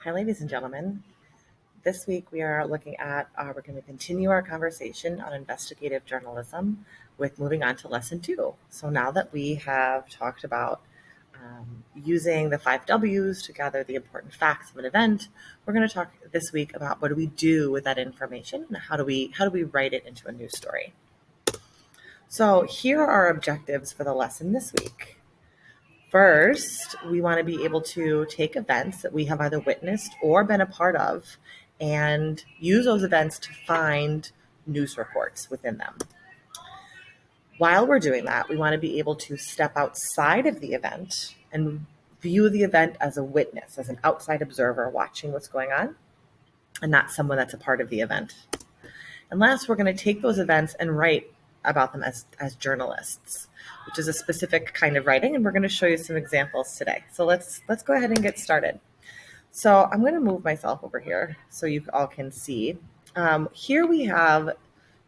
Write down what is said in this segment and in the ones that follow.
Hi, ladies and gentlemen. This week we are looking at, we're going to continue our conversation on investigative journalism with moving on to lesson 2. So now that we have talked about using the 5 Ws to gather the important facts of an event, we're going to talk this week about what do we do with that information and how do we write it into a news story. So here are our objectives for the lesson this week. First, we want to be able to take events that we have either witnessed or been a part of and use those events to find news reports within them. While we're doing that, we want to be able to step outside of the event and view the event as a witness, as an outside observer watching what's going on, and not someone that's a part of the event. And last, we're going to take those events and write about them as journalists, which is a specific kind of writing, and we're going to show you some examples today. So let's go ahead and get started. So I'm going to move myself over here so you all can see. Here we have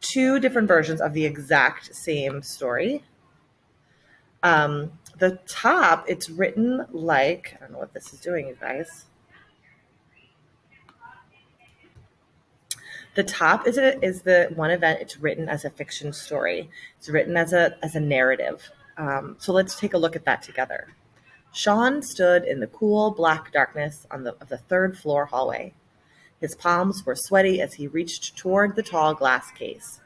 2 different versions of the exact same story. The top, it's written like, I don't know what this is doing, you guys. The top is the one event. It's written as a fiction story. It's written as a narrative. So let's take a look at that together. Sean stood in the cool black darkness of the 3rd floor hallway. His palms were sweaty as he reached toward the tall glass case.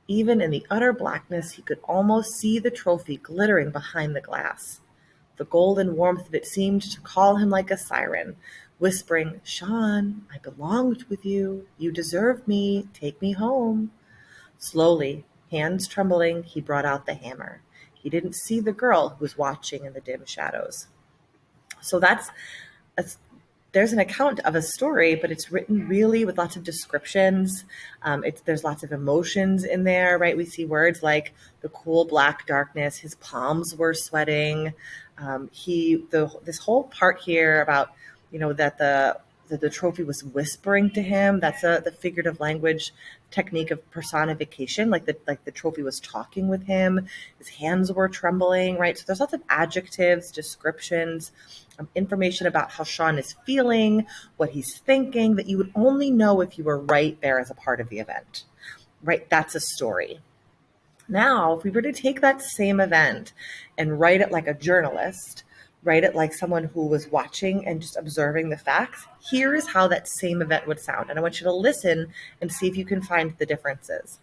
Even in the utter blackness, he could almost see the trophy glittering behind the glass. The golden warmth of it seemed to call him like a siren, whispering, "Sean, I belonged with you. You deserve me. Take me home." Slowly, hands trembling, he brought out the hammer. He didn't see the girl who was watching in the dim shadows. So there's an account of a story, but it's written really with lots of descriptions. There's lots of emotions in there, right? We see words like the cool black darkness. His palms were sweating. This whole part here about that the trophy was whispering to him. That's the figurative language technique of personification, like the trophy was talking with him. His hands were trembling, right? So there's lots of adjectives, descriptions, information about how Sean is feeling, what he's thinking, that you would only know if you were right there as a part of the event, right? That's a story. Now, if we were to take that same event and write it like a journalist, write it like someone who was watching and just observing the facts, here is how that same event would sound. And I want you to listen and see if you can find the differences.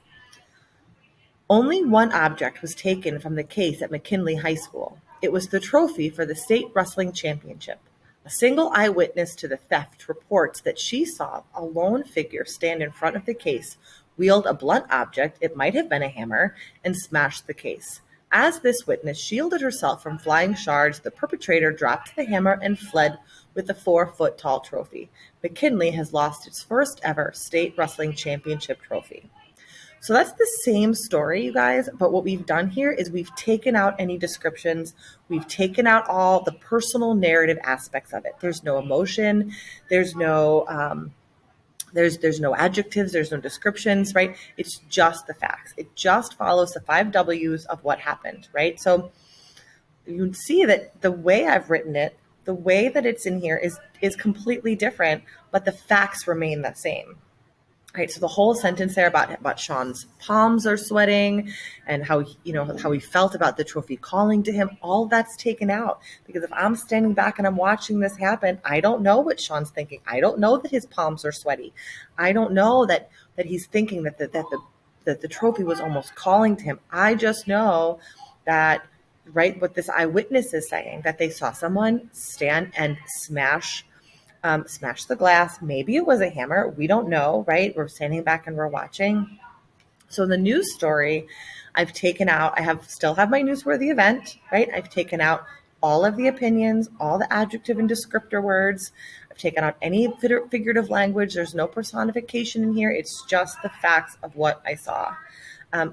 Only one object was taken from the case at McKinley High School. It was the trophy for the state wrestling championship. A single eyewitness to the theft reports that she saw a lone figure stand in front of the case, wield a blunt object, it might have been a hammer, and smash the case. As this witness shielded herself from flying shards, the perpetrator dropped the hammer and fled with the 4-foot-tall trophy. McKinley has lost its first ever state wrestling championship trophy. So that's the same story, you guys, but what we've done here is we've taken out any descriptions. We've taken out all the personal narrative aspects of it. There's no emotion. There's no there's no adjectives, there's no descriptions, right? It's just the facts. It just follows the 5 Ws of what happened, right? So you can see that the way I've written it, the way that it's in here is completely different, but the facts remain the same. Right, so the whole sentence there about Sean's palms are sweating and how he felt about the trophy calling to him, all that's taken out, because if I'm standing back and I'm watching this happen, I don't know what Sean's thinking. I don't know that his palms are sweaty. I don't know that he's thinking that the trophy was almost calling to him. I just know that, right, what this eyewitness is saying, that they saw someone stand and smash the glass. Maybe it was a hammer. We don't know, right? We're standing back and we're watching. So the news story, I've taken out, still have my newsworthy event, right? I've taken out all of the opinions, all the adjective and descriptor words. I've taken out any figurative language. There's no personification in here. It's just the facts of what I saw.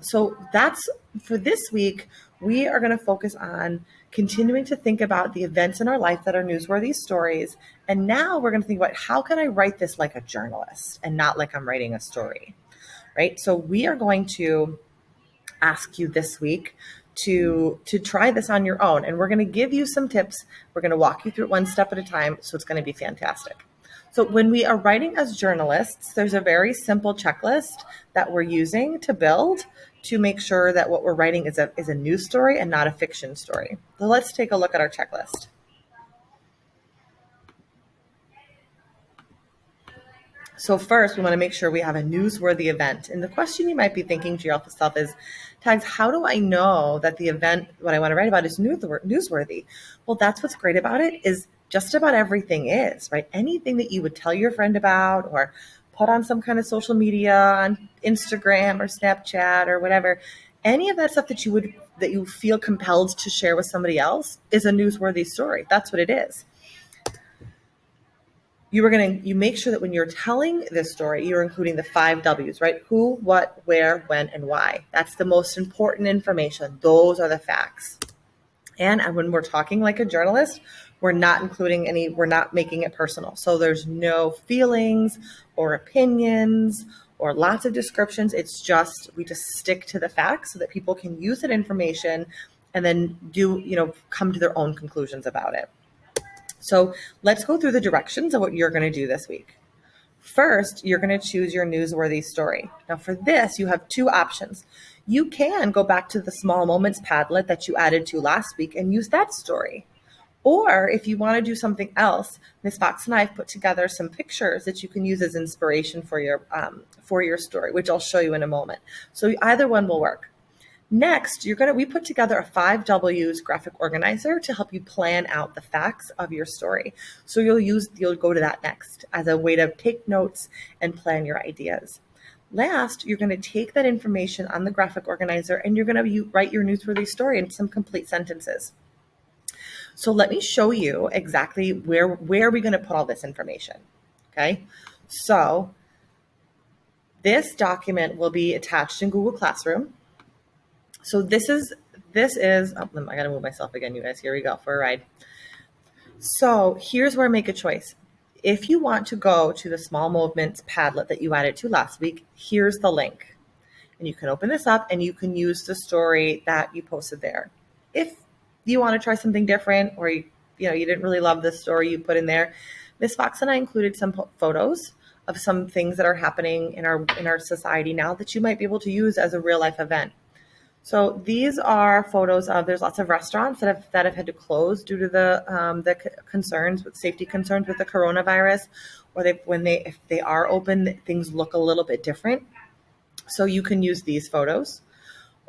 So that's for this week. We are going to focus on continuing to think about the events in our life that are newsworthy stories. And now we're going to think about, how can I write this like a journalist and not like I'm writing a story, right? So we are going to ask you this week to try this on your own. And we're going to give you some tips. We're going to walk you through it one step at a time. So it's going to be fantastic. So when we are writing as journalists, there's a very simple checklist that we're using to build to make sure that what we're writing is a news story and not a fiction story. So let's take a look at our checklist. So first, we want to make sure we have a newsworthy event. And the question you might be thinking to yourself is, Tags, how do I know that the event, what I want to write about, is newsworthy? Well, that's what's great about it, is just about everything is, right? Anything that you would tell your friend about or put on some kind of social media, on Instagram or Snapchat or whatever, any of that stuff that you feel compelled to share with somebody else is a newsworthy story. That's what it is. You make sure that when you're telling this story, you're including the 5 W's, right? Who, what, where, when, and why. That's the most important information. Those are the facts. And when we're talking like a journalist, we're not making it personal. So there's no feelings or opinions or lots of descriptions. We just stick to the facts so that people can use that information and then come to their own conclusions about it. So let's go through the directions of what you're going to do this week. First, you're going to choose your newsworthy story. Now for this, you have 2 options. You can go back to the small moments Padlet that you added to last week and use that story. Or if you want to do something else, Ms. Fox and I have put together some pictures that you can use as inspiration for your story, which I'll show you in a moment. So either one will work. Next, we put together a 5 W's graphic organizer to help you plan out the facts of your story. So you'll go to that next as a way to take notes and plan your ideas. Last, you're going to take that information on the graphic organizer and you're going to write your newsworthy story in some complete sentences. So let me show you exactly where are we going to put all this information. Okay, so this document will be attached in Google Classroom. So this is, I got to move myself again, you guys. Here we go for a ride. So here's where I make a choice. If you want to go to the small movements Padlet that you added to last week, here's the link. And you can open this up and you can use the story that you posted there. If you want to try something different or you didn't really love the story you put in there, Ms. Fox and I included some photos of some things that are happening in our society now that you might be able to use as a real life event. So these are photos of, there's lots of restaurants that have had to close due to the concerns with safety concerns with the coronavirus, or if they are open, things look a little bit different. So you can use these photos.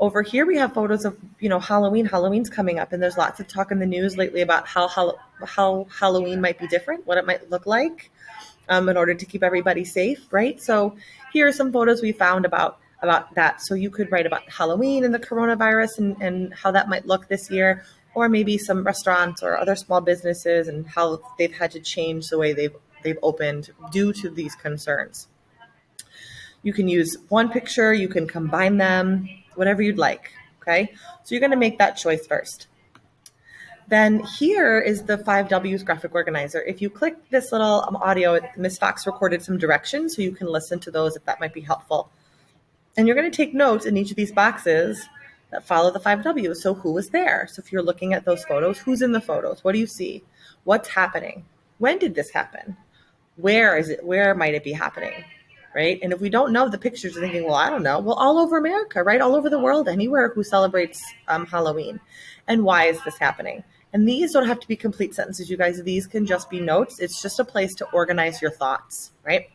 Over here we have photos of Halloween. Halloween's coming up, and there's lots of talk in the news lately about how Halloween might be different, what it might look like, in order to keep everybody safe, right? So here are some photos we found about that. So you could write about Halloween and the coronavirus and how that might look this year, or maybe some restaurants or other small businesses and how they've had to change the way they've opened due to these concerns. You can use one picture, you can combine them, whatever you'd like, okay? So you're going to make that choice first. Then here is the 5 W's graphic organizer. If you click this little audio, Ms. Fox recorded some directions, so you can listen to those if that might be helpful. And you're going to take notes in each of these boxes that follow the 5 W's. So who was there? So if you're looking at those photos, who's in the photos? What do you see? What's happening? When did this happen? Where is it? Where might it be happening? Right? And if we don't know the pictures, you're thinking, well, I don't know. Well, all over America, right? All over the world, anywhere who celebrates Halloween. And why is this happening? And these don't have to be complete sentences, you guys. These can just be notes. It's just a place to organize your thoughts, right?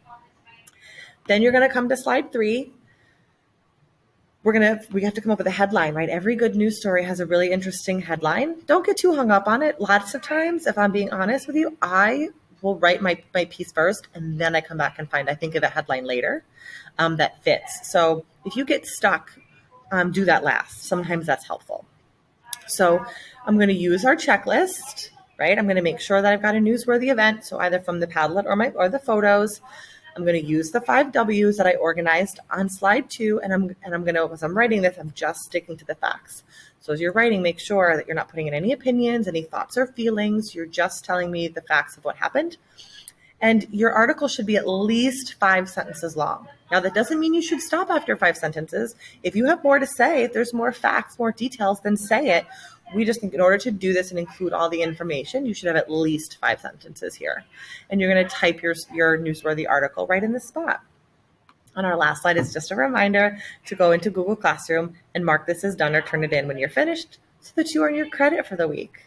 Then you're going to come to slide 3. We have to come up with a headline, right? Every good news story has a really interesting headline. Don't get too hung up on it. Lots of times, if I'm being honest with you, I will write my piece first, and then I come back and I think of a headline later that fits. So if you get stuck, do that last. Sometimes that's helpful. So I'm going to use our checklist, right? I'm going to make sure that I've got a newsworthy event. So either from the Padlet or the photos. I'm going to use the 5 W's that I organized on slide 2, and I'm going to, as I'm writing this, I'm just sticking to the facts. So as you're writing, make sure that you're not putting in any opinions, any thoughts or feelings. You're just telling me the facts of what happened. And your article should be at least 5 sentences long. Now, that doesn't mean you should stop after 5 sentences. If you have more to say, if there's more facts, more details, then say it. We just think in order to do this and include all the information, you should have at least 5 sentences here. And you're going to type your newsworthy article right in the spot. On our last slide is just a reminder to go into Google Classroom and mark this as done or turn it in when you're finished so that you earn your credit for the week.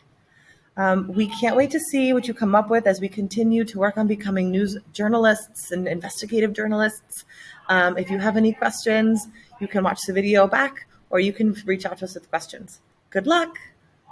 We can't wait to see what you come up with as we continue to work on becoming news journalists and investigative journalists. If you have any questions, you can watch the video back or you can reach out to us with questions. Good luck.